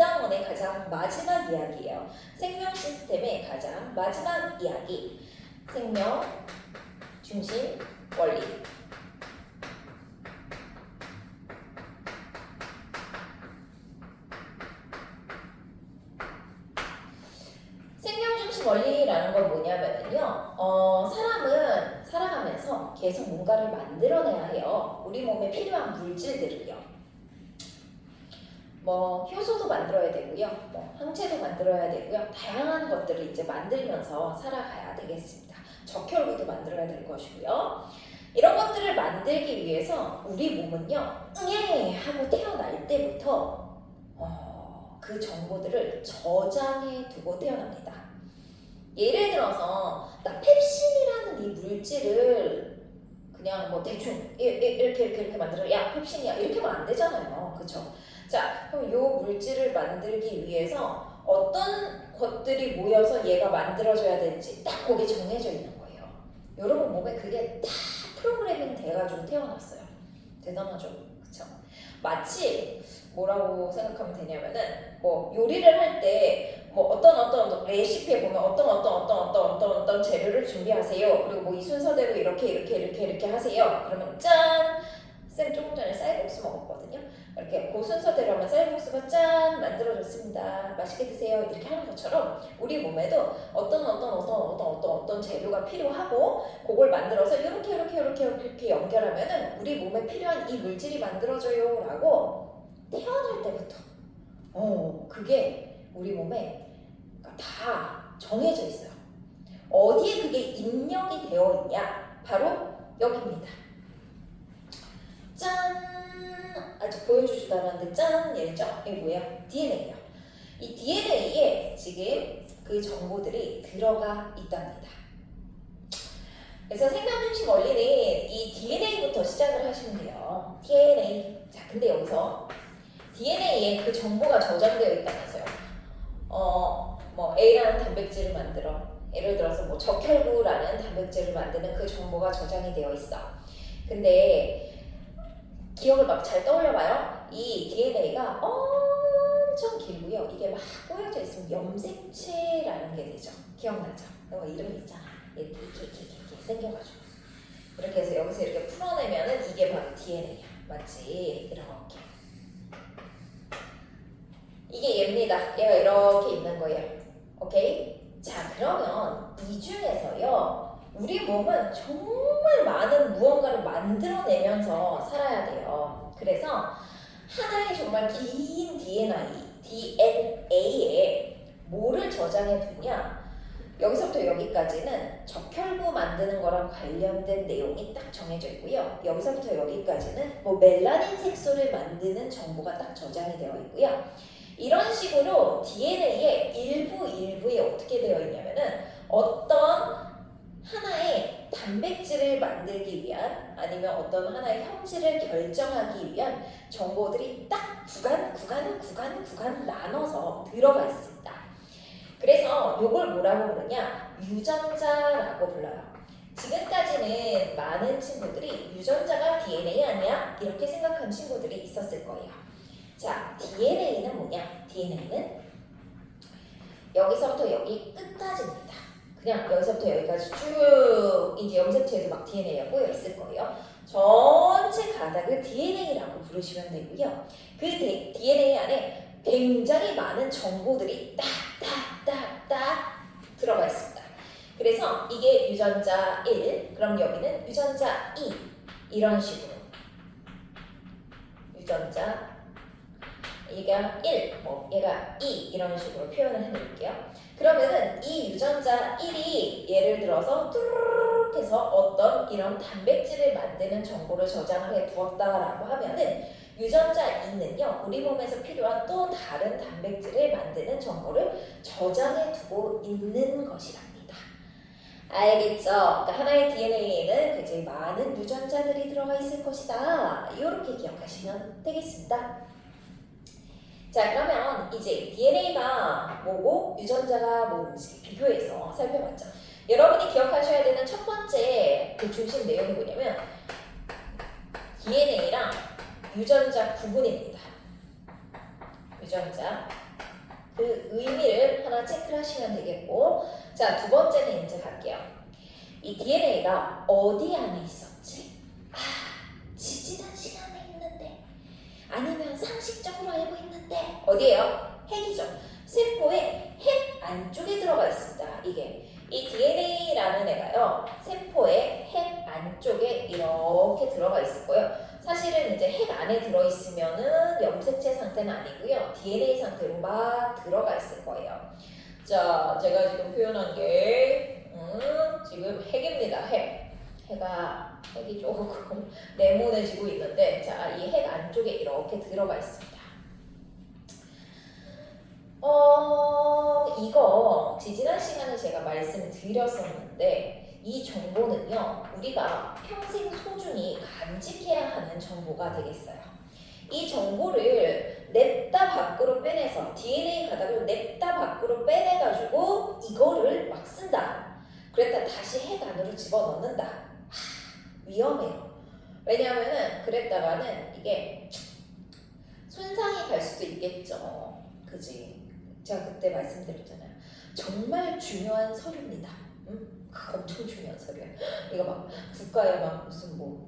단원의 가장 마지막 이야기예요. 생명 시스템의 가장 마지막 이야기. 생명 중심 원리. 생명 중심 원리라는 건 뭐냐면요. 사람은 살아가면서 계속 뭔가를 만들어내야 해요. 우리 몸에 필요한 물질들을요. 뭐 효소도 만들어야 되고요, 뭐 항체도 만들어야 되고요, 다양한 것들을 이제 만들면서 살아가야 되겠습니다. 적혈구도 만들어야 될 것이고요. 이런 것들을 만들기 위해서 우리 몸은요, 응애 하고 태어날 때부터 그 정보들을 저장해 두고 태어납니다. 예를 들어서 나 펩신이라는 이 물질을 그냥 뭐 대충 이렇게 만들어, 야 펩신이야 이렇게 하면 안 되잖아요, 그렇죠? 자, 그럼 이 물질을 만들기 위해서 어떤 것들이 모여서 얘가 만들어져야 되는지 딱 거기 정해져 있는 거예요. 여러분 몸에 그게 다 프로그래밍 돼가지고 태어났어요. 대단하죠, 그쵸? 마치 뭐라고 생각하면 되냐면은 뭐 요리를 할 때 뭐 어떤 레시피에 보면 어떤 재료를 준비하세요. 그리고 뭐 이 순서대로 이렇게 하세요. 그러면 짠! 쌤 조금 전에 쌀국수 먹었거든요. 이렇게 그 순서대로 하면 쌀국수가 짠! 만들어졌습니다. 맛있게 드세요. 이렇게 하는 것처럼 우리 몸에도 어떤 재료가 필요하고 그걸 만들어서 이렇게 연결하면은 우리 몸에 필요한 이 물질이 만들어져요 라고 태어날 때부터 그게 우리 몸에 다 정해져 있어요. 어디에 그게 입력이 되어 있냐? 바로 여기입니다. 짠! 아직 보여주지도 않았는데 짠! 얘죠? 이게 뭐예요? DNA예요. 이 DNA에 지금 그 정보들이 들어가 있답니다. 그래서 생명중심 원리는 이 DNA부터 시작을 하시면 돼요. DNA. 자, 근데 여기서 DNA에 그 정보가 저장되어 있다면서요. 뭐 A라는 단백질을 만들어. 예를 들어서 뭐 적혈구라는 단백질을 만드는 그 정보가 저장이 되어 있어. 근데 기억을 막 잘 떠올려봐요. 이 DNA가 엄청 길고요. 이게 막 꼬여져 있으면 염색체라는 게 되죠. 기억나죠? 이름이 있잖아. 이렇게 생겨가지고 이렇게 해서 여기서 이렇게 풀어내면은 이게 바로 DNA야. 맞지? 이렇게. 이게 얘입니다. 얘가 이렇게 있는 거예요. 오케이? 자, 그러면 이 중에서요, 우리 몸은 정말 많은 무언가를 만들어내면서 살아야 돼요. 그래서 하나의 정말 긴 DNA에 뭐를 저장해 두냐? 여기서부터 여기까지는 적혈구 만드는 거랑 관련된 내용이 딱 정해져 있고요. 여기서부터 여기까지는 뭐 멜라닌 색소를 만드는 정보가 딱 저장이 되어 있고요. 이런 식으로 DNA의 일부에 어떻게 되어 있냐면은 어떤 하나의 단백질을 만들기 위한 아니면 어떤 하나의 형질을 결정하기 위한 정보들이 딱 구간 나눠서 들어가 있습니다. 그래서 이걸 뭐라고 부르냐? 유전자라고 불러요. 지금까지는 많은 친구들이 유전자가 DNA 아니야? 이렇게 생각한 친구들이 있었을 거예요. 자, DNA는 뭐냐? DNA는 여기서부터 여기 끝까지입니다. 그냥 여기서부터 여기까지 쭉 이제 염색체에도 막 DNA가 꼬여 있을 거예요. 전체 가닥을 DNA라고 부르시면 되고요. 그 DNA 안에 굉장히 많은 정보들이 딱 들어가 있습니다. 그래서 이게 유전자 1, 그럼 여기는 유전자 2 이런 식으로 유전자 얘가 1, 뭐 얘가 2 이런 식으로 표현을 해드릴게요. 그러면은 이 유전자 1이 예를 들어서 뚜루룩 해서 어떤 이런 단백질을 만드는 정보를 저장을 해 두었다라고 하면은 유전자 2는요 우리 몸에서 필요한 또 다른 단백질을 만드는 정보를 저장해 두고 있는 것이랍니다. 알겠죠? 그러니까 하나의 DNA에는 굉장히 많은 유전자들이 들어가 있을 것이다. 이렇게 기억하시면 되겠습니다. 자, 그러면 이제 DNA가 뭐고 유전자가 뭔지 비교해서 살펴봤죠. 여러분이 기억하셔야 되는 첫 번째 그 중심 내용이 뭐냐면 DNA랑 유전자 구분입니다. 유전자. 그 의미를 하나 체크를 하시면 되겠고, 자, 두 번째는 이제 갈게요. 이 DNA가 어디 안에 있었지? 아, 지지난 시간에 있는데, 아니면 상식적으로 알고 있는데, 어디에요? 핵이죠. 세포의 핵 안쪽에 들어가 있습니다. 이게 이 DNA라는 애가요, 세포의 핵 안쪽에 이렇게 들어가 있을 거예요. 사실은 이제 핵 안에 들어있으면은 염색체 상태는 아니고요, DNA 상태로 막 들어가 있을 거예요. 자, 제가 지금 표현한 게 지금 핵입니다. 핵이 조금 네모내지고 있는데, 자, 이 핵 안쪽에 이렇게 들어가 있습니다. 이거 지난 시간에 제가 말씀드렸었는데, 이 정보는요, 우리가 평생 소중히 간직해야 하는 정보가 되겠어요. 이 정보를 냅다 밖으로 빼내서 DNA 가닥을 냅다 밖으로 빼내가지고 이거를 막 쓴다. 그랬다 다시 핵 안으로 집어넣는다. 위험해요. 왜냐하면은 그랬다가는 이게 손상이 갈 수도 있겠죠. 그지? 제가 그때 말씀드렸잖아요. 정말 중요한 서류입니다. 엄청 중요한 서류야. 이거 막 국가에 막 무슨 뭐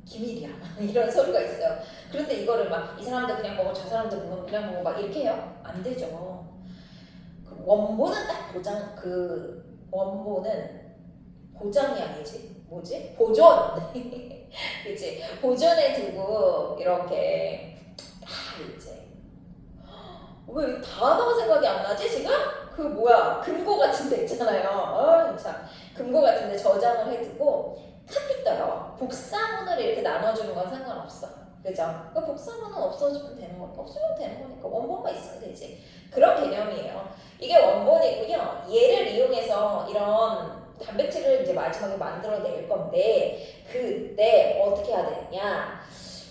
기밀이야 이런 서류가 있어요. 그런데 이거를 막 이 사람들 그냥 먹어, 저 사람들 그냥 먹어 막 이렇게 해요? 안 되죠. 그 원본은 딱 보장, 그 원본은 보장이 아니지, 뭐지? 보존. 그치? 보존해 두고 이렇게 다 이제, 왜 단어가 생각이 안 나지 지금? 그 뭐야, 금고 같은 데 있잖아요. 참, 금고 같은 데 저장을 해두고 카피떠요. 복사문을 이렇게 나눠주는 건 상관없어. 그죠? 그 복사문은 없어지면 되는 거니까, 없으면 되는 거니까 원본만 있으면 되지. 그런 개념이에요. 이게 원본이고요. 얘를 이용해서 이런 단백질을 이제 마지막에 만들어낼 건데, 그때 어떻게 해야 되느냐?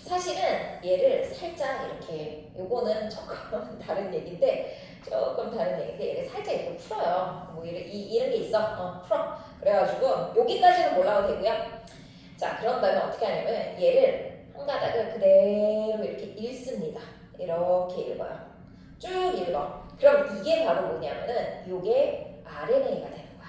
사실은 얘를 살짝 이렇게, 요거는 조금 다른 얘기인데, 얘를 살짝 이렇게 풀어요. 뭐 이런 게 있어. 풀어. 그래가지고 여기까지는 몰라도 되고요. 자, 그런 다음에 어떻게 하냐면 얘를 한 가닥을 그대로 이렇게 읽습니다. 이렇게 읽어요. 쭉 읽어. 그럼 이게 바로 뭐냐면은 요게 RNA가 되는 거야.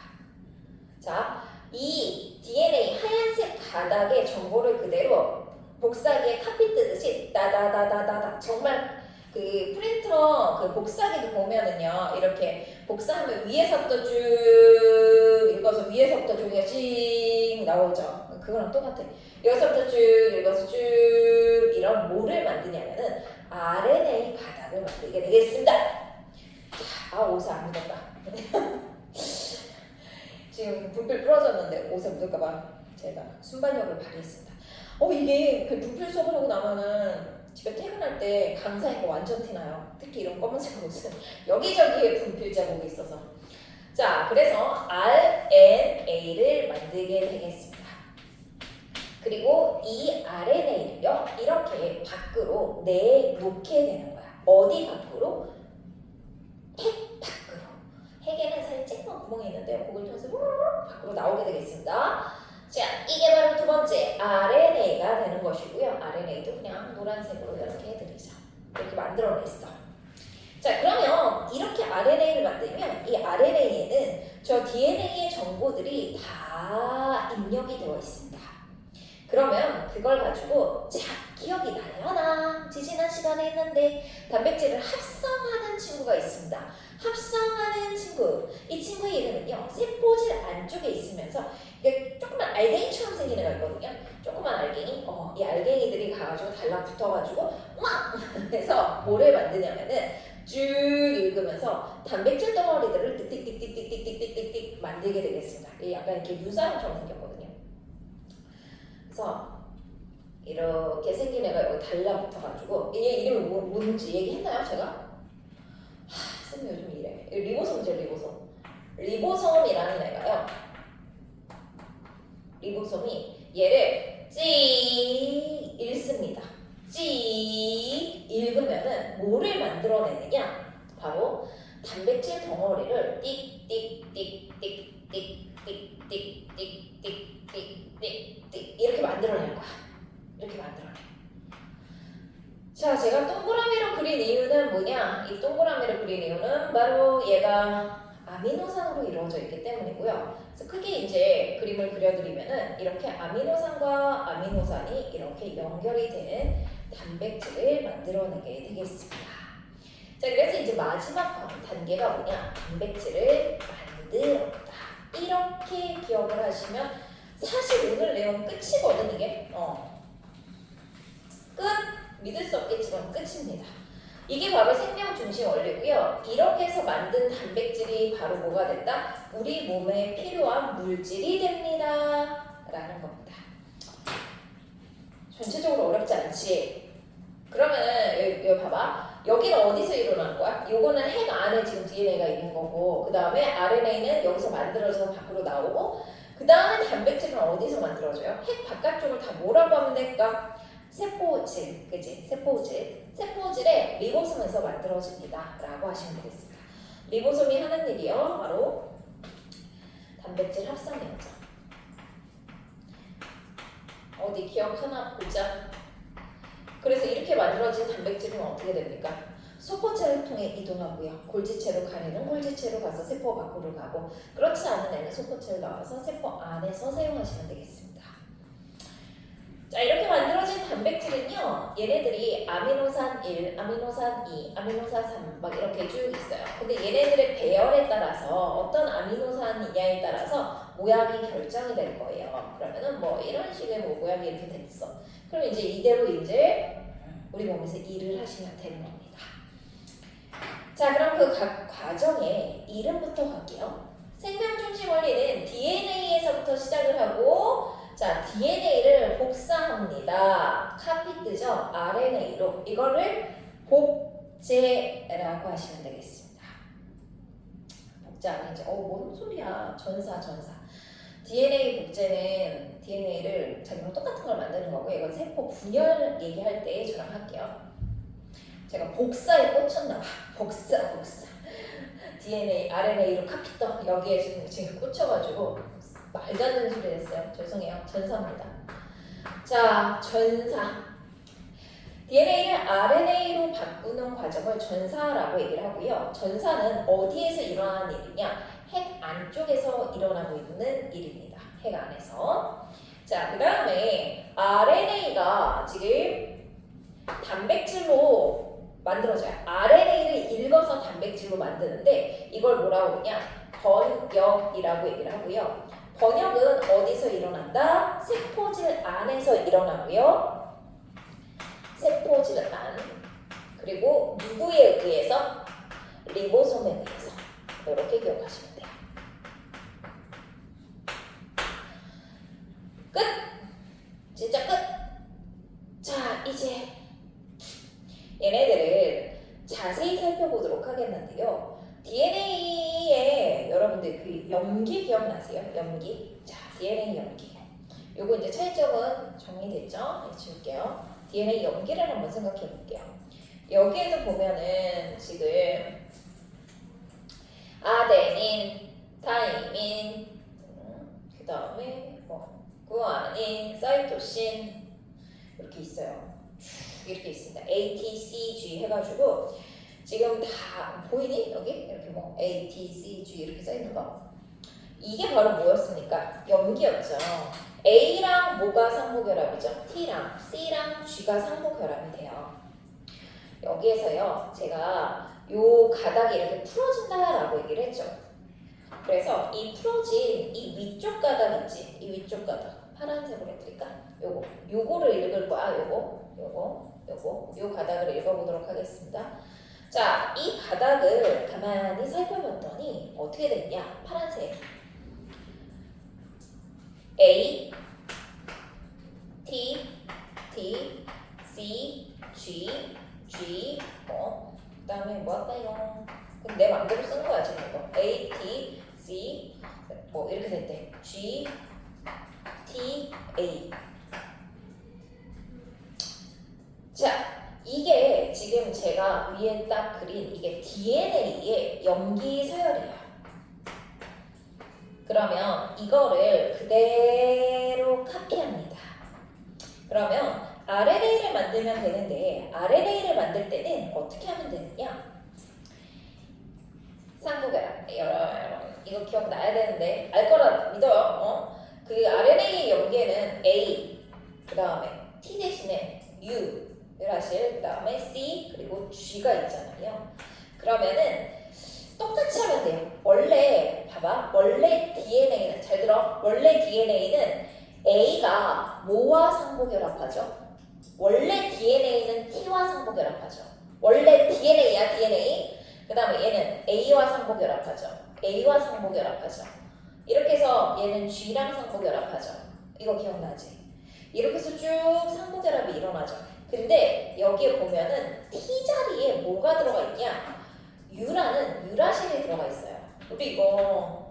자, 이 DNA 하얀색 가닥의 정보를 그대로 복사기에 카피 뜨듯이 따다다다다다, 정말 그 프린터 그 복사기도 보면은요, 이렇게 복사하면 위에서부터 쭉 읽어서 위에서부터 종이가 쭉 나오죠. 그거랑 똑같아. 여기서부터 쭉 읽어서 쭉 이런 뭐를 만드냐면은 RNA 가닥을 만들게 되겠습니다. 아, 옷에 안 묻었다. 지금 불필 부러졌는데 옷에 묻을까봐 제가 순발력을 발휘했습니다. 이게 그 불필 수업을 하고 나면은 집에 퇴근할 때 강사인 거 완전 티나요. 특히 이런 검은색 옷은 여기저기에 분필 자국이 있어서. 자, 그래서 RNA를 만들게 되겠습니다. 그리고 이 RNA를요, 이렇게 밖으로 내놓게 되는 거야. 어디 밖으로? 핵 밖으로. 핵에는 살짝만 구멍이 있는데요, 그걸 통해서 밖으로 나오게 되겠습니다. 자, 이게 바로 두 번째 RNA가 되는 것이고요. RNA도 그냥 노란색으로 이렇게 해드리죠. 이렇게 만들어냈어. 자, 그러면 이렇게 RNA를 만들면 이 RNA에는 저 DNA의 정보들이 다 입력이 되어 있습니다. 그러면 그걸 가지고 자, 기억이 나려나? 지난 시간에 했는데 단백질을 합성하는 친구가 있습니다. 합성하는 친구, 이 친구의 이름은요, 세포질 안쪽에 있으면서 이게 조그만 알갱이처럼 생긴 애가 있거든요. 조그만 알갱이, 이 알갱이들이 가가지고 달라붙어가지고 막 해서 뭐를 만드냐면은 쭉 읽으면서 단백질 덩어리들을 띡띡띡띡띡띡띡띡 만들게 되겠습니다. 이게 약간 이렇게 눈사람처럼 생겼거든요. 그래서 이렇게 생긴 애가 여기 달라붙어가지고, 얘 이름이 뭔지 얘기했나요 제가? 쌤이 요즘 이래. 리보솜이죠, 리보솜. 리보솜이라는 애가요, 리보솜이 얘를 찍 읽습니다. 찍 읽으면은 뭐를 만들어내느냐? 바로 단백질 덩어리를 띡띡띡띡띡띡띡띡띡띡 이렇게 만들어낼 거야. 이렇게 만들어내. 자, 자, 제가 동그라미로 그린 이유는 뭐냐? 이 동그라미로 그린 이유는 바로 얘가 아미노산으로 이루어져 있기 때문이고요. 그래서 크게 이제 그림을 그려드리면은 이렇게 아미노산과 아미노산이 이렇게 연결이 된 단백질을 만들어내게 되겠습니다. 자, 그래서 이제 마지막 단계가 뭐냐? 단백질을 만들었다. 이렇게 기억을 하시면 사실 오늘 내용 끝이거든, 이게. 끝! 믿을 수 없겠지만 끝입니다. 이게 바로 생명 중심 원리고요. 이렇게 해서 만든 단백질이 바로 뭐가 됐다? 우리 몸에 필요한 물질이 됩니다. 라는 겁니다. 전체적으로 어렵지 않지? 그러면은 여기 봐봐. 여기는 어디서 일어난 거야? 요거는 핵 안에 지금 DNA가 있는 거고, 그 다음에 RNA는 여기서 만들어져서 밖으로 나오고, 그 다음에 단백질은 어디서 만들어져요? 핵 바깥쪽을 다 뭐라고 하면 될까? 세포질, 그지? 세포질에 리보솜에서 만들어집니다. 라고 하시면 되겠습니다. 리보솜이 하는 일이요. 바로 단백질 합성 현장. 어디 기억하나 보자. 그래서 이렇게 만들어진 단백질은 어떻게 됩니까? 소포체를 통해 이동하고요. 골지체로 가려는 골지체로 가서 세포 밖으로 가고, 그렇지 않은 애는 소포체를 나와서 세포 안에서 사용하시면 되겠습니다. 자, 이렇게 만들어진 단백질은요, 얘네들이 아미노산 1, 아미노산 2, 아미노산 3 막 이렇게 쭉 있어요. 근데 얘네들의 배열에 따라서 어떤 아미노산이냐에 따라서 모양이 결정이 될 거예요. 그러면은 뭐 이런 식의 뭐 모양이 이렇게 됐어. 그럼 이제 이대로 이제 우리 몸에서 일을 하시면 되는 겁니다. 자, 그럼 그 각 과정의 이름부터 갈게요. 생명 중심 원리는 DNA에서부터 시작을 하고, 자, DNA를 복사합니다. 카피 뜨죠? RNA로. 이거를 복제라고 하시면 되겠습니다. 복제 아니죠? 뭔 소리야. 전사. DNA 복제는 DNA를 자기랑 똑같은 걸 만드는 거고, 이건 세포 분열 얘기할 때 저랑 할게요. 제가 복사에 꽂혔나 봐. 복사. DNA, RNA로 카피 떠. 여기에 지금 꽂혀가지고 말도 안 되는 소리 했어요. 죄송해요. 전사입니다. 자, 전사. DNA를 RNA로 바꾸는 과정을 전사라고 얘기를 하고요. 전사는 어디에서 일어나는 일이냐? 핵 안쪽에서 일어나고 있는 일입니다. 핵 안에서. 자, 그 다음에 RNA가 지금 단백질로 만들어져요. RNA를 읽어서 단백질로 만드는데 이걸 뭐라고 하냐? 번역이라고 얘기를 하고요. 번역은 어디서 일어난다? 세포질 안에서 일어나고요. 세포질 안. 그리고 누구에 의해서? 리보솜에 의해서. 이렇게 기억하시면 돼요. 끝! 진짜 끝! 자, 이제 얘네들을 자세히 살펴보도록 하겠는데요. DNA에 여러분들 그 염기 기억나세요? 염기. 자, DNA 염기. 요거 이제 차이점은 정리됐죠? 네, 지울게요. DNA 염기를 한번 생각해 볼게요. 여기에서 보면은 지금 아데닌, 타이민, 그 다음에 뭐 구아닌, 사이토신 이렇게 있어요. 이렇게 있습니다. A, T, C, G 해가지고 지금 다 보이니? 여기 이렇게 뭐 A, T, C, G 이렇게 써있는 거. 이게 바로 뭐였습니까? 염기였죠. A랑 뭐가 상호결합이죠? T랑 C랑 G가 상호결합이 돼요. 여기에서요, 제가 요 가닥이 이렇게 풀어진다라고 얘기를 했죠. 그래서 이 풀어진 이 위쪽 가닥 있지? 이 위쪽 가닥 파란색으로 해드릴까? 요거를 읽을 거야. 요 가닥을 읽어보도록 하겠습니다. 자, 이 가닥을 가만히 살펴봤더니 어떻게 됐냐? 파란색 A, T, T, C, G, G, 그 다음에 뭐 할까요? 그럼 내 맘대로 쓴 거야 지금 이거. A, T, C, 뭐 이렇게 됐대. G, T, A. 자, 이게 지금 제가 위에 딱 그린 이게 DNA의 염기 서열이에요. 그러면 이거를 그대로 카피합니다. 그러면 RNA를 만들면 되는데 RNA를 만들 때는 어떻게 하면 되느냐? 쌍구결합. 여러분 이거 기억나야 되는데 알 거라 믿어요. 그 RNA 연계는 A 그 다음에 T 대신에 U를 하실 그 다음에 C 그리고 G가 있잖아요. 그러면은 똑같이 하면 돼요. 원래 봐봐. 원래 DNA는 잘 들어. 원래 DNA는 A가 뭐와 상호결합하죠? 원래 DNA는 T와 상호결합하죠. 원래 DNA야 DNA. 그 다음에 얘는 A와 상호결합하죠. A와 상호결합하죠. 이렇게 해서 얘는 G랑 상호결합하죠. 이거 기억나지? 이렇게 해서 쭉 상호결합이 일어나죠. 근데 여기에 보면은 T 자리에 뭐가 들어가 있냐? 유라는 유라실이 들어가 있어요. 우리 이거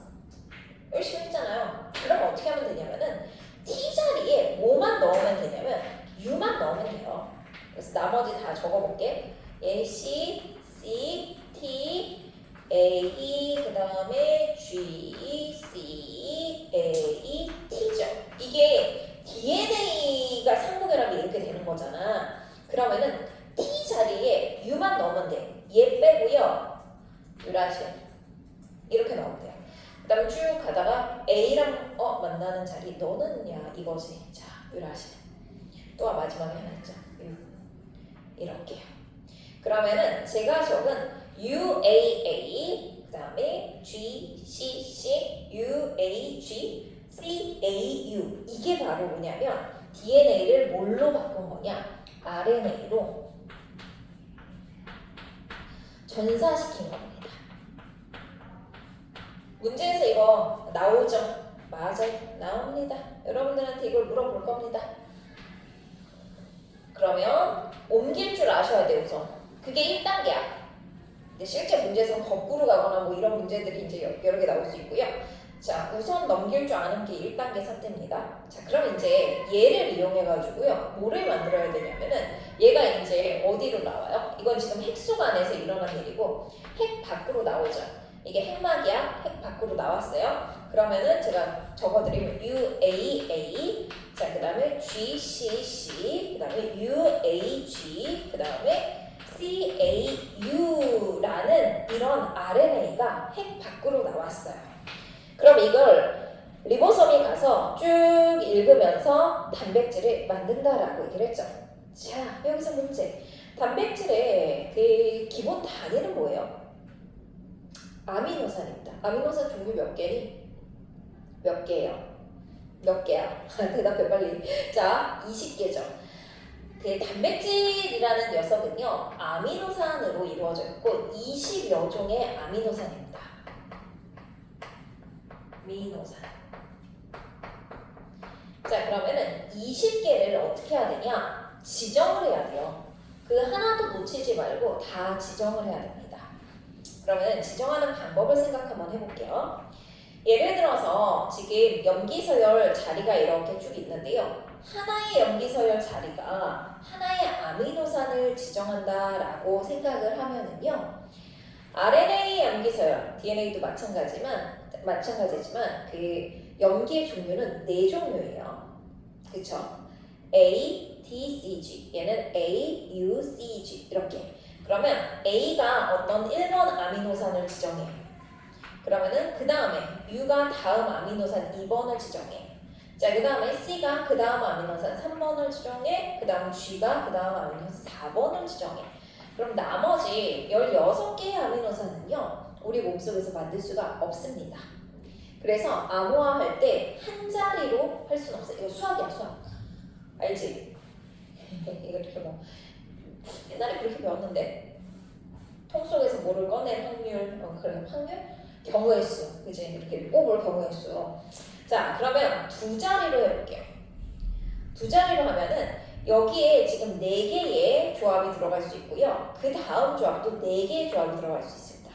열심히 했잖아요. 그럼 어떻게 하면 되냐면은 T 자리에 뭐만 넣으면 되냐면 U만 넣으면 돼요. 그래서 나머지 다 적어볼게. A, C, C, T, A, 그 다음에 G, C, A, T죠. 이게 DNA가 상호결합이 이렇게 되는 거잖아. 그러면은 T 자리에 U만 넣으면 돼. 얘 빼고요. 유라실 이렇게 넣으면 돼요. 그 다음에 쭉 가다가 A랑 만나는 자리 너는 이거지. 자, 유라실 또 마지막에 하나 있죠. 이렇게요. 그러면은 제가 적은 UAA 그 다음에 GCC UAG CAU 이게 바로 뭐냐면 DNA를 뭘로 바꾼 거냐? RNA로 전사시킨 겁니다. 문제에서 이거 나오죠? 맞아요. 나옵니다. 여러분들한테 이걸 물어볼 겁니다. 그러면 옮길 줄 아셔야 돼요, 우선. 그게 1단계야. 근데 실제 문제에서는 거꾸로 가거나 뭐 이런 문제들이 이제 여러 개 나올 수 있고요. 자, 우선 넘길 줄 아는 게 1단계 사태입니다. 자, 그럼 이제 얘를 이용해가지고요. 뭐를 만들어야 되냐면은 얘가 이제 어디로 나와요? 이건 지금 핵속 안에서 일어난 일이고 핵 밖으로 나오죠. 이게 핵막이야. 핵 밖으로 나왔어요. 그러면은 제가 적어드리면 UAA 자, 그 다음에 GCC 그 다음에 UAG 그 다음에 CAU라는 이런 RNA가 핵 밖으로 나왔어요. 그럼 이걸 리보솜이 가서 쭉 읽으면서 단백질을 만든다라고 얘기를 했죠. 자, 여기서 문제. 단백질의 그 기본 단위는 뭐예요? 아미노산입니다. 아미노산 종류 몇 개니? 몇 개예요? 몇 개야? 대답해 빨리. 자, 20개죠. 그 단백질이라는 녀석은요 아미노산으로 이루어져 있고 20여 종의 아미노산입니다. 아미노산. 자, 그러면은 20개를 어떻게 해야 되냐? 지정을 해야 돼요. 그 하나도 놓치지 말고 다 지정을 해야 됩니다. 그러면 지정하는 방법을 생각 한번 해볼게요. 예를 들어서 지금 염기서열 자리가 이렇게 쭉 있는데요. 하나의 염기서열 자리가 하나의 아미노산을 지정한다라고 생각을 하면은요. RNA 염기서열, DNA도 마찬가지지만 그 염기의 종류는 4종류예요. 그쵸? A, T, C, G. 얘는 A, U, C, G. 이렇게. 그러면 A가 어떤 1번 아미노산을 지정해. 그러면은 그 다음에 U가 다음 아미노산 2번을 지정해. 자, 그 다음에 C가 그 다음 아미노산 3번을 지정해. 그 다음 G가 그 다음 아미노산 4번을 지정해. 그럼 나머지 16개의 아미노산은요. 우리 몸속에서 만들 수가 없습니다. 그래서 암호화할 때 한 자리로 할 수는 없어요. 이거 수학이야, 수학. 알지? 이거 이렇게 뭐 옛날에 그렇게 배웠는데 통 속에서 뭐를 꺼낼 확률, 그래 확률? 경우의 수, 그지? 이렇게 뽑을 경우의 수. 자, 그러면 두 자리로 해볼게요. 두 자리로 하면은 여기에 지금 4개의 조합이 들어갈 수 있고요. 그 다음 조합도 4개의 조합이 들어갈 수 있습니다.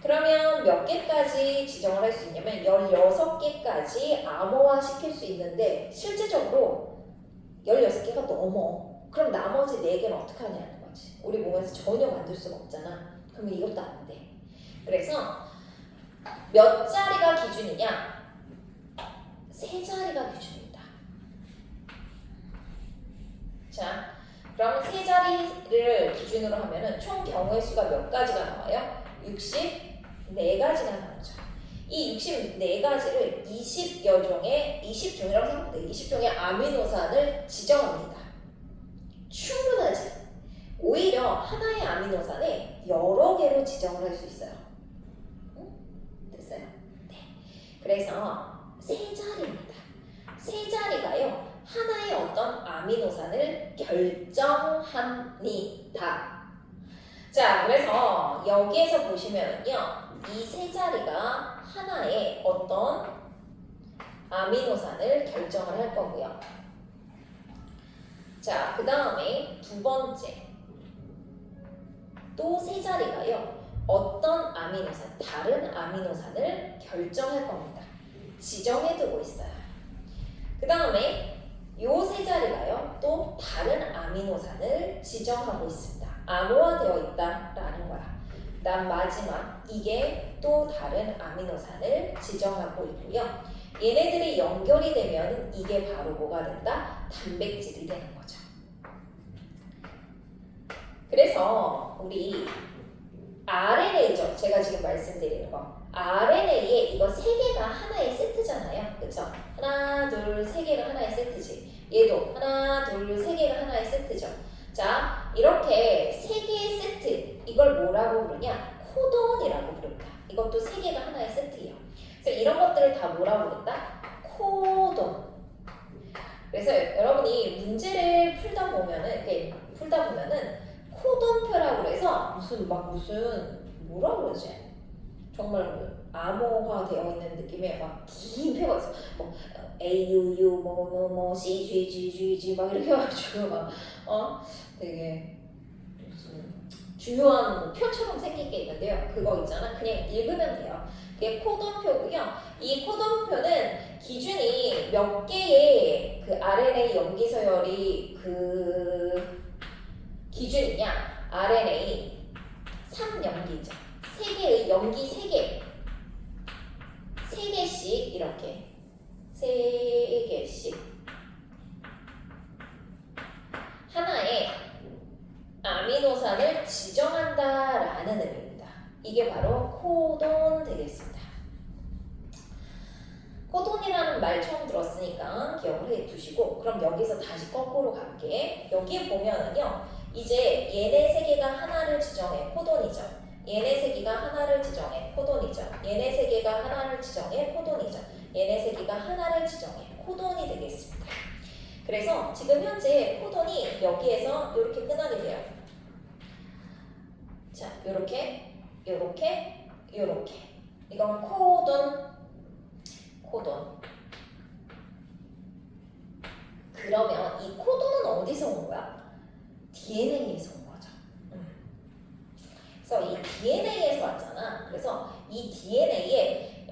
그러면 몇 개까지 지정을 할 수 있냐면 16개까지 암호화 시킬 수 있는데 실제적으로 16개가 넘어. 그럼 나머지 4개는 어떻게 하냐는 거지. 우리 몸에서 전혀 만들 수가 없잖아. 그러면 이것도 안 돼. 그래서 몇 자리가 기준이냐? 3자리가 기준입니다. 자, 그럼 세 자리를 기준으로 하면은 총 경우의 수가 몇 가지가 나와요? 64가지가 나오죠. 이 64가지를 20여 종의 20종이라고 생각하면 돼요. 20종의 아미노산을 지정합니다. 충분하지. 오히려 하나의 아미노산에 여러 개로 지정을 할 수 있어요. 응? 됐어요? 네. 그래서 세 자리입니다. 세 자리가요. 하나의 어떤 아미노산을 결정합니다. 자, 그래서 여기에서 보시면요. 이 세 자리가 하나의 어떤 아미노산을 결정을 할 거고요. 자, 그 다음에 두 번째. 또 세 자리가요. 어떤 아미노산, 다른 아미노산을 결정할 겁니다. 지정해두고 있어요. 그 다음에 요 세 자리가요. 또 다른 아미노산을 지정하고 있습니다. 암호화되어 있다라는 거야. 그다음 마지막 이게 또 다른 아미노산을 지정하고 있고요. 얘네들이 연결이 되면 이게 바로 뭐가 된다? 단백질이 되는 거죠. 그래서 우리 RNA죠. 제가 지금 말씀드리는 거. RNA에 이거 세 개가 하나의 세트잖아요. 그쵸? 하나, 둘, 세 개가 하나의 세트지. 얘도 하나, 둘, 세 개가 하나의 세트죠. 자, 이렇게 세 개의 세트. 이걸 뭐라고 부르냐? 코돈이라고 부릅니다. 이것도 세 개가 하나의 세트예요. 그래서 이런 것들을 다 뭐라고 부른다? 코돈. 그래서 여러분이 문제를 풀다 보면은 코돈표라고 해서 무슨 뭐라고 그러지? 정말 암호화 되어 있는 느낌의 막 긴 표가 있어. 뭐 AUU 뭐뭐뭐 CGGGG 막 이렇게 해가지고 막 되게 무슨 중요한 뭐 표처럼 생긴 게 있는데요. 그거 있잖아. 그냥 읽으면 돼요. 그게 코돈표고요. 이 코돈표는 기준이 몇 개의 그 RNA 염기 서열이 그 기준이냐? RNA 3염기죠. 3개의 염기 3개. 3개씩 이렇게 3개씩 하나의 아미노산을 지정한다라는 의미입니다. 이게 바로 코돈 되겠습니다. 코돈이라는 말 처음 들었으니까 기억을 해두시고 그럼 여기서 다시 거꾸로 갈게. 여기에 보면은요. 이제 얘네 세 개가 하나를 지정해 코돈이죠. 얘네 세 개가 하나를 지정해 코돈이죠. 얘네 세 개가 하나를 지정해 코돈이죠. 얘네 세 개가 하나를 지정해 코돈이 되겠습니다. 그래서 지금 현재 코돈이 여기에서 이렇게 끝나게 돼요. 자, 요렇게 이건 코돈. 그러면 이 코돈은 어디서 온 거야? DNA에서 온 거죠. 그래서 이 DNA에서 왔잖아. 그래서 이 DNA에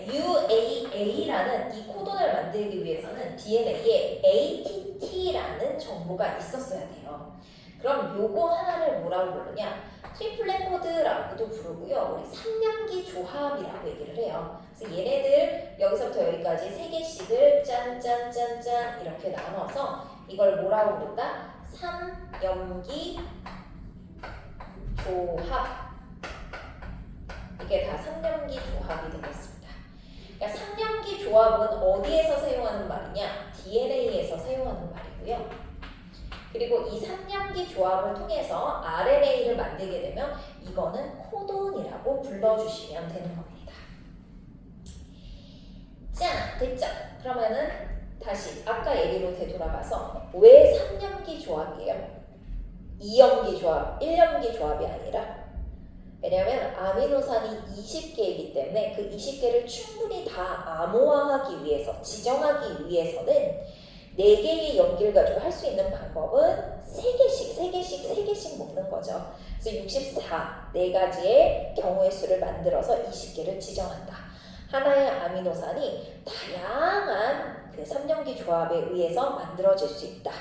UAA라는 이 코돈을 만들기 위해서는 DNA에 ATT라는 정보가 있었어야 돼요. 그럼 요거 하나를 뭐라고 부르냐? 트리플렛 코드라고도 부르고요. 우리 3연기 조합이라고 얘기를 해요. 그래서 얘네들 여기서부터 여기까지 3개씩을 짠짠짠짠 이렇게 나눠서 이걸 뭐라고 부른다? 3연기 조합. 이게 다 3연기 조합이 되겠습니다. 그러니까 3연기 조합은 어디에서 사용하는 말이냐? DNA에서 사용하는 말이고요. 그리고 이 3연기 조합을 통해서 RNA를 만들게 되면 이거는 코돈이라고 불러주시면 되는 겁니다. 자, 됐죠? 그러면은 다시 아까 얘기로 되돌아가서 왜 3연기 조합이에요? 2연기 조합, 1연기 조합이 아니라 왜냐하면 아미노산이 20개이기 때문에 그 20개를 충분히 다 암호화하기 위해서, 지정하기 위해서는 4개의 염기를 가지고 할 수 있는 방법은 3개씩 먹는 거죠. 그래서 64, 4가지의 경우의 수를 만들어서 20개를 지정한다. 하나의 아미노산이 다양한 그 3연기 조합에 의해서 만들어질 수 있다.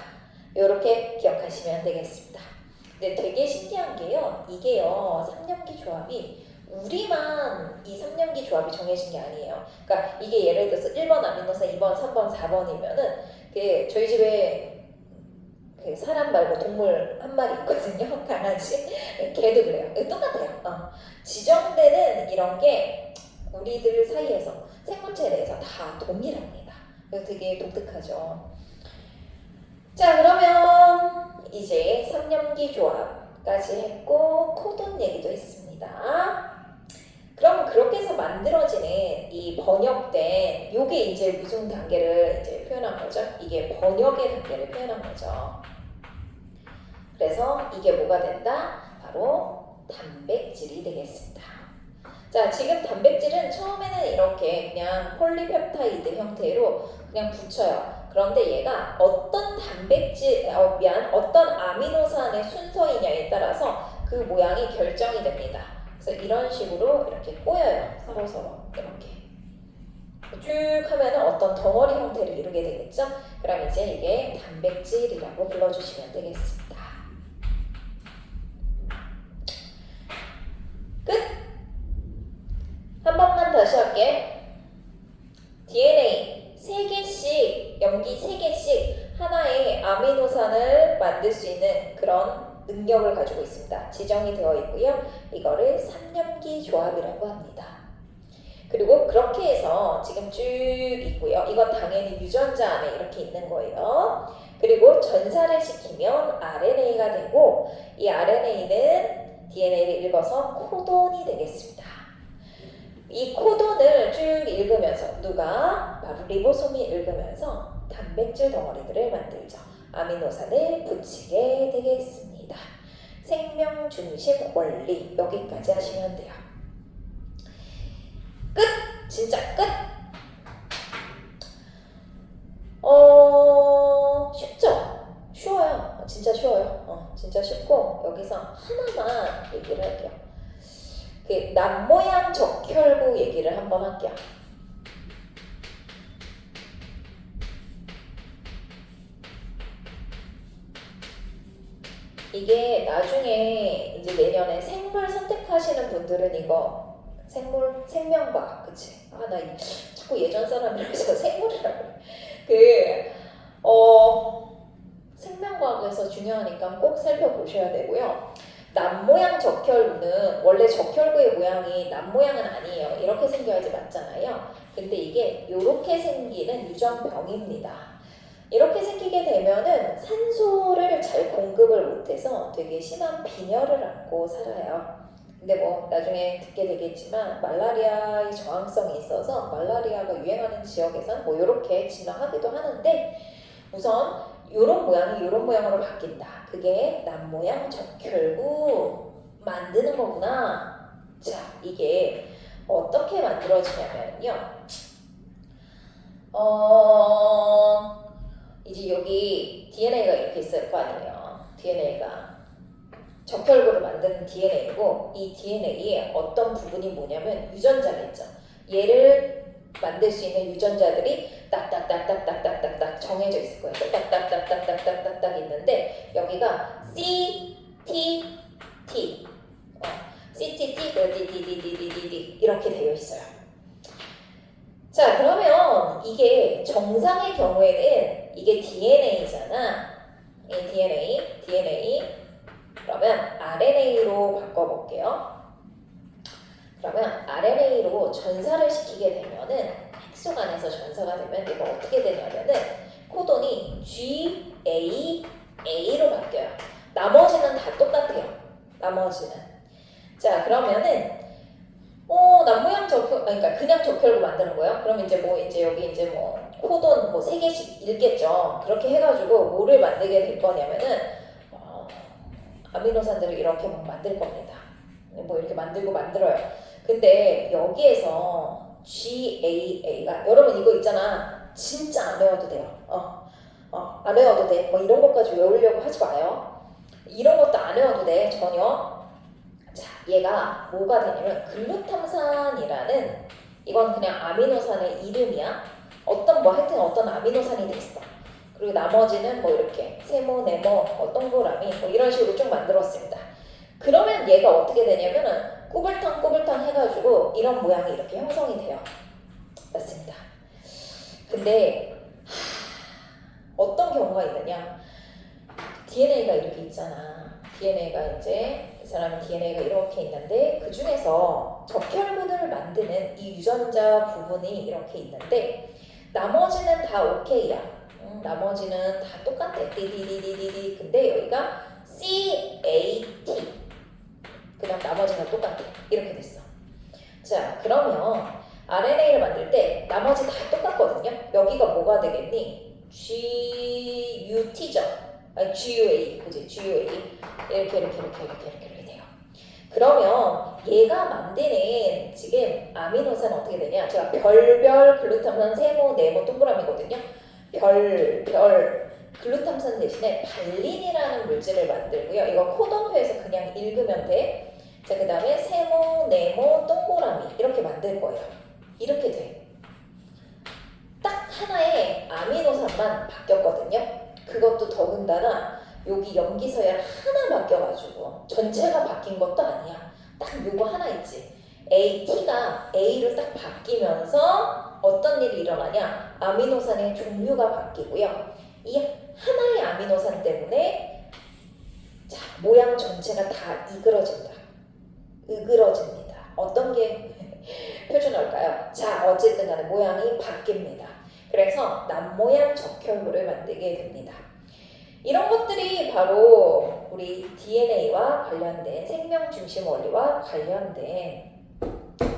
이렇게 기억하시면 되겠습니다. 근데 되게 신기한 게요. 이게요. 3연기 조합이 우리만 이 3연기 조합이 정해진 게 아니에요. 그러니까 이게 예를 들어서 1번 아미노산, 2번, 3번, 4번이면은 그 저희 집에 그 사람 말고 동물 한 마리 있거든요. 강아지. 걔도 그래요. 똑같아요. 지정되는 이런 게 우리들 사이에서 생물체에 대해서 다 동일합니다. 그래서 되게 독특하죠. 자, 그러면 이제 3년기 조합까지 했고 코돈 얘기도 했습니다. 그럼 그렇게 해서 만들어지는 이 번역된 요게 이제 무슨 단계를 이제 표현한 거죠? 이게 번역의 단계를 표현한 거죠. 그래서 이게 뭐가 된다? 바로 단백질이 되겠습니다. 자, 지금 단백질은 처음에는 이렇게 그냥 폴리펩타이드 형태로 그냥 붙여요. 그런데 얘가 어떤 어떤 아미노산의 순서이냐에 따라서 그 모양이 결정이 됩니다. 그래서 이런 식으로 이렇게 꼬여요. 서로서로 이렇게 쭉 하면은 어떤 덩어리 형태를 이루게 되겠죠. 그럼 이제 이게 단백질이라고 불러주시면 되겠습니다. 끝! 한 번만 다시 할게. DNA 3개씩, 염기 3개씩 하나의 아미노산을 만들 수 있는 그런 능력을 가지고 있습니다. 지정이 되어 있고요. 이거를 3염기 조합이라고 합니다. 그리고 그렇게 해서 지금 쭉 있고요. 이건 당연히 유전자 안에 이렇게 있는 거예요. 그리고 전사를 시키면 RNA가 되고 이 RNA는 DNA를 읽어서 코돈이 되겠습니다. 이 코돈을 쭉 읽으면서 누가? 바로 리보솜이 읽으면서 단백질 덩어리들을 만들죠. 아미노산을 붙이게 되겠습니다. 생명 중심 원리 여기까지 하시면 돼요. 끝! 진짜 끝! 쉽죠? 쉬워요. 진짜 쉬워요. 진짜 쉽고 여기서 하나만 얘기를 할게요. 그 남모양 적혈구 얘기를 한번 할게요. 이게 나중에 이제 내년에 생물 선택하시는 분들은 이거 생명과학, 그치? 나 자꾸 예전 사람이라서 생물이라고 그래. 생명과학에서 중요하니까 꼭 살펴보셔야 되고요. 남모양 적혈구는 원래 적혈구의 모양이 남모양은 아니에요. 이렇게 생겨야지 맞잖아요. 근데 이게 이렇게 생기는 유전병입니다. 이렇게 생기게 되면은 산소를 잘 공급을 못해서 되게 심한 빈혈을 앓고 살아요. 근데 뭐 나중에 듣게 되겠지만 말라리아의 저항성이 있어서 말라리아가 유행하는 지역에서는 뭐 이렇게 진화하기도 하는데 우선 요런 모양이 요런 모양으로 바뀐다. 그게 남모양 적혈구 만드는 거구나. 자, 이게 어떻게 만들어지냐면요. 이제 여기 DNA가 이렇게 있을 거 아니에요. DNA가 적혈구를 만드는 DNA고 이 DNA의 어떤 부분이 뭐냐면 유전자겠죠. 얘를 만들 수 있는 유전자들이 딱딱딱딱딱딱딱 정해져 있을 거예요. 딱딱딱딱딱딱딱 있는데 여기가 CTT, CTT, DDDDDD 이렇게 되어 있어요. 자, 그러면 이게 정상의 경우에는 이게 DNA잖아. 이 DNA. 그러면 RNA로 바꿔볼게요. 그러면 RNA로 전사를 시키게 되면은 핵속 안에서 전사가 되면 이거 어떻게 되냐면은 코돈이 GAA로 바뀌어요. 나머지는 다 똑같아요. 나머지는. 자, 그러면은 남모양 그러니까 그냥 적혈구 만드는 거예요. 그럼 이제 여기 코돈 3개씩 읽겠죠. 그렇게 해가지고 뭐를 만들게 될 거냐면은 아미노산들을 이렇게 만들 겁니다. 뭐 이렇게 만들어요. 근데 여기에서 GAA가 여러분 이거 있잖아. 진짜 안 외워도 돼요. 안 외워도 돼. 뭐 이런 것까지 외우려고 하지 마요. 이런 것도 안 외워도 돼. 전혀. 자, 얘가 뭐가 되냐면 글루탐산이라는 이건 그냥 아미노산의 이름이야. 하여튼 어떤 아미노산이 됐어. 그리고 나머지는 뭐 이렇게 세모, 네모, 동그라미 뭐 이런 식으로 좀 만들었습니다. 그러면 얘가 어떻게 되냐면은 꾸불탕 해가지고 이런 모양이 이렇게 형성이 돼요. 맞습니다. 근데 어떤 경우가 있느냐? DNA가 이렇게 있잖아. DNA가 이제 이 사람은 DNA가 이렇게 있는데 그 중에서 적혈구들을 만드는 이 유전자 부분이 이렇게 있는데 나머지는 다 오케이야. 나머지는 다 똑같대. 디디디디디디. 근데 여기가 CAT. 그다음 나머지는 똑같대. 이렇게 됐어. 자, 그러면 RNA를 만들 때 나머지 다 똑같거든요. 여기가 뭐가 되겠니? GUT죠. 아니 GUA, 그지? GUA 이렇게 돼요. 그러면 얘가 만드는 지금 아미노산은 어떻게 되냐? 제가 별별 글루탐산 세모 네모 동그라미거든요. 별 글루탐산 대신에 발린이라는 물질을 만들고요. 이거 코돈표에서 그냥 읽으면 돼. 자, 그 다음에 세모, 네모, 동그라미 이렇게 만들 거예요. 이렇게 돼. 딱 하나의 아미노산만 바뀌었거든요. 그것도 더군다나 여기 염기서열 하나 바뀌어가지고 전체가 바뀐 것도 아니야. 딱 요거 하나 있지. T가 A로 딱 바뀌면서 어떤 일이 일어나냐? 아미노산의 종류가 바뀌고요. 이 하나의 아미노산 때문에 자, 모양 전체가 다 으그러집니다. 어떤 게 표준어일까요? 자, 어쨌든 간에 모양이 바뀝니다. 그래서 남모양 적혈구를 만들게 됩니다. 이런 것들이 바로 우리 DNA와 관련된 생명 중심 원리와 관련된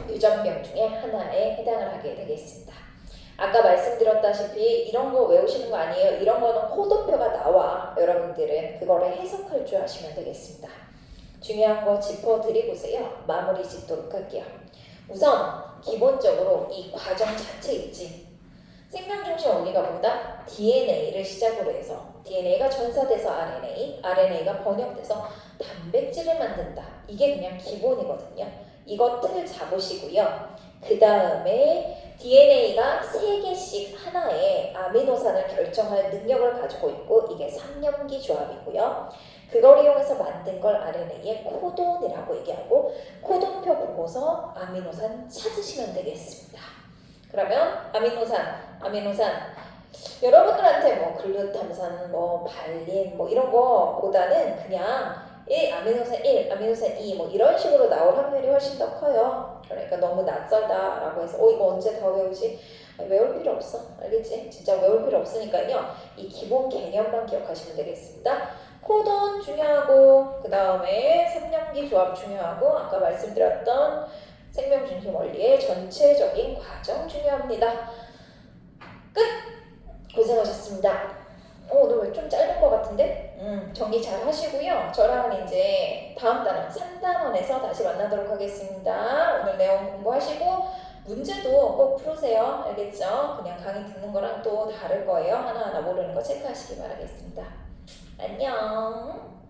유전병 중에 하나에 해당을 하게 되겠습니다. 아까 말씀드렸다시피 이런 거 외우시는 거 아니에요. 이런 거는 코드표가 나와. 여러분들은 그거를 해석할 줄 아시면 되겠습니다. 중요한 거 짚어드리고서요. 마무리 짓도록 할게요. 우선 기본적으로 이 과정 자체 있지. 생명중심 원리가 뭐다? DNA를 시작으로 해서 DNA가 전사돼서 RNA, RNA가 번역돼서 단백질을 만든다. 이게 그냥 기본이거든요. 이거 틀 잡으시고요. 그 다음에 DNA가 3개씩 하나의 아미노산을 결정할 능력을 가지고 있고 이게 3염기 조합이고요. 그걸 이용해서 만든 걸 RNA의 코돈이라고 얘기하고 코돈표 보고서 아미노산 찾으시면 되겠습니다. 그러면 아미노산 여러분들한테 뭐 글루탐산, 뭐 발린 뭐 이런 거보다는 그냥 아미노산 1, 아미노산 2 뭐 이런 식으로 나올 확률이 훨씬 더 커요. 그러니까 너무 낯설다라고 해서 이거 언제 다 외우지? 외울 필요 없어. 알겠지? 진짜 외울 필요 없으니까요. 이 기본 개념만 기억하시면 되겠습니다. 코돈 중요하고 그 다음에 3염기 조합 중요하고 아까 말씀드렸던 생명중심 원리의 전체적인 과정 중요합니다. 끝! 고생하셨습니다. 오늘 왜 좀 짧은 것 같은데? 정리 잘 하시고요. 저랑은 이제 다음 단원 3단원에서 다시 만나도록 하겠습니다. 오늘 내용 공부하시고 문제도 꼭 풀으세요. 알겠죠? 그냥 강의 듣는 거랑 또 다를 거예요. 하나하나 모르는 거 체크하시기 바라겠습니다. 안녕.